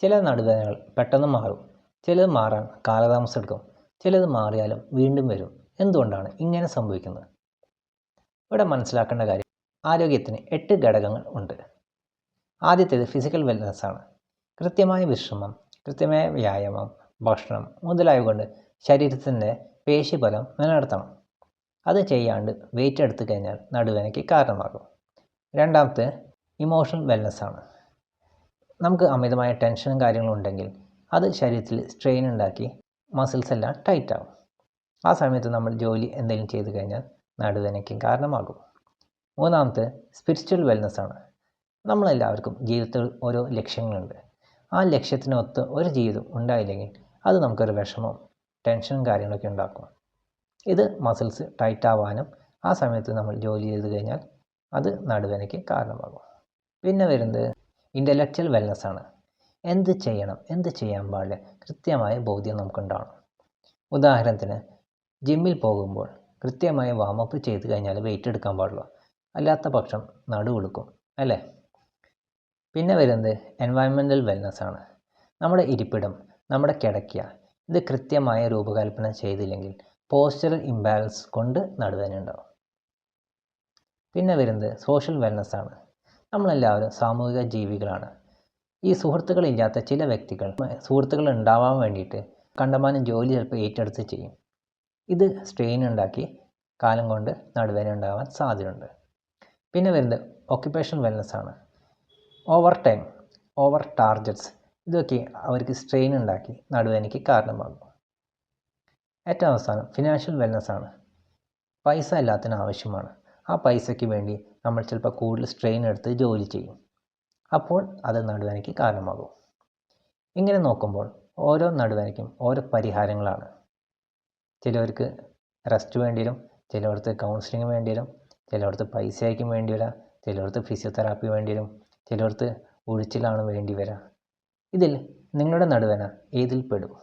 ചില നടുവേദനകൾ പെട്ടെന്ന് മാറും, ചിലത് മാറാൻ കാലതാമസം എടുക്കും, ചിലത് മാറിയാലും വീണ്ടും വരും. എന്തുകൊണ്ടാണ് ഇങ്ങനെ സംഭവിക്കുന്നത്? ഇവിടെ മനസ്സിലാക്കേണ്ട കാര്യം, ആരോഗ്യത്തിന് 8 ഘടകങ്ങൾ ഉണ്ട്. ആദ്യത്തേത് ഫിസിക്കൽ വെൽനെസ് ആണ്. കൃത്യമായ വിശ്രമം, കൃത്യമായ വ്യായാമം, ഭക്ഷണം മുതലായവ കൊണ്ട് ശരീരത്തിൻ്റെ പേശിബലം നിലനിർത്തണം. അത് ചെയ്യാണ്ട് വെയിറ്റ് എടുത്തു കഴിഞ്ഞാൽ നടുവേദനയ്ക്ക് കാരണമാകും. രണ്ടാമത്തെ ഇമോഷണൽ വെൽനെസ് ആണ്. നമുക്ക് അമിതമായ ടെൻഷനും കാര്യങ്ങളും ഉണ്ടെങ്കിൽ അത് ശരീരത്തിൽ സ്ട്രെയിൻ ഉണ്ടാക്കി മസിൽസ് എല്ലാം ടൈറ്റ് ആകും. ആ സമയത്ത് നമ്മൾ ജോലി എന്തെങ്കിലും ചെയ്തു കഴിഞ്ഞാൽ നടുവേദനയ്ക്ക് കാരണമാകും. മൂന്നാമത്തെ സ്പിരിച്വൽ വെൽനെസ് ആണ്. നമ്മളെല്ലാവർക്കും ജീവിതത്തിൽ ഓരോ ലക്ഷ്യങ്ങളുണ്ട്. ആ ലക്ഷ്യത്തിനൊത്ത് ഒരു ജീവിതം ഉണ്ടായില്ലെങ്കിൽ അത് നമുക്കൊരു വിഷമവും ടെൻഷനും കാര്യങ്ങളൊക്കെ ഉണ്ടാക്കും. ഇത് മസിൽസ് ടൈറ്റ് ആവാനും ആ സമയത്ത് നമ്മൾ ജോലി ചെയ്ത് കഴിഞ്ഞാൽ അത് നടുവേദനയ്ക്ക് കാരണമാകും. പിന്നെ വരുന്നത് ഇൻ്റലക്ച്വൽ വെൽനെസ് ആണ്. എന്ത് ചെയ്യണം, എന്ത് ചെയ്യാൻ പാടില്ല കൃത്യമായ ബോധ്യം നമുക്കുണ്ടാവണം. ഉദാഹരണത്തിന് ജിമ്മിൽ പോകുമ്പോൾ കൃത്യമായ വാമപ്പ് ചെയ്ത് കഴിഞ്ഞാൽ വെയിറ്റ് എടുക്കാൻ പാടുള്ളൂ. അല്ലാത്ത പക്ഷം നടുവെടുക്കും അല്ലേ? പിന്നെ വരുന്നത് എൻവയൺമെൻറ്റൽ വെൽനെസ് ആണ്. നമ്മുടെ ഇരിപ്പിടം, നമ്മുടെ കിടക്ക ഇത് കൃത്യമായ രൂപകൽപ്പന ചെയ്തില്ലെങ്കിൽ പോസ്ചറൽ ഇംബാലൻസ് കൊണ്ട് നടുവേദന ഉണ്ടാവും. പിന്നെ വരുന്നത് സോഷ്യൽ വെൽനെസ് ആണ്. നമ്മളെല്ലാവരും സാമൂഹിക ജീവികളാണ്. ഈ സുഹൃത്തുക്കളില്ലാത്ത ചില വ്യക്തികൾ സുഹൃത്തുക്കൾ ഉണ്ടാവാൻ വേണ്ടിയിട്ട് കണ്ടമാനം ജോലി ചിലപ്പോൾ ഏറ്റെടുത്ത് ചെയ്യും. ഇത് സ്ട്രെയിൻ ഉണ്ടാക്കി കാലം കൊണ്ട് നടുവേദന ഉണ്ടാകാൻ സാധ്യതയുണ്ട്. പിന്നെ വരുന്നത് ഓക്യുപ്പേഷണൽ വെൽനെസ് ആണ്. ഓവർ ടൈം, ഓവർ ടാർഗറ്റ്സ് ഇതൊക്കെ അവർക്ക് സ്ട്രെയിൻ ഉണ്ടാക്കി നടുവേദനയ്ക്ക് കാരണമാകും. ഏറ്റവും അവസാനം ഫിനാൻഷ്യൽ വെൽനെസ് ആണ്. പൈസ എല്ലാത്തിനും ആവശ്യമാണ്. ആ പൈസയ്ക്ക് വേണ്ടി നമ്മൾ ചിലപ്പോൾ കൂടുതൽ സ്ട്രെയിൻ എടുത്ത് ജോലി ചെയ്യും. അപ്പോൾ അത് നടുവേദനയ്ക്ക് കാരണമാകും. ഇങ്ങനെ നോക്കുമ്പോൾ ഓരോ നടുവേദനയ്ക്കും ഓരോ പരിഹാരങ്ങളാണ്. ചിലവർക്ക് റെസ്റ്റ് വേണ്ടി വരും, ചിലവർക്ക് കൗൺസിലിംഗ് വേണ്ടി വരും, ചിലവർക്ക് പൈസയ്ക്കും വേണ്ടി വരാം, ചിലവർക്ക് ഫിസിയോതെറാപ്പി വേണ്ടി വരും, ചിലവർക്ക് ഒഴിച്ചിലാണ് വേണ്ടി വരിക. ഇതിൽ നിങ്ങളുടെ നടുവേദന ഏതിൽ പെടും?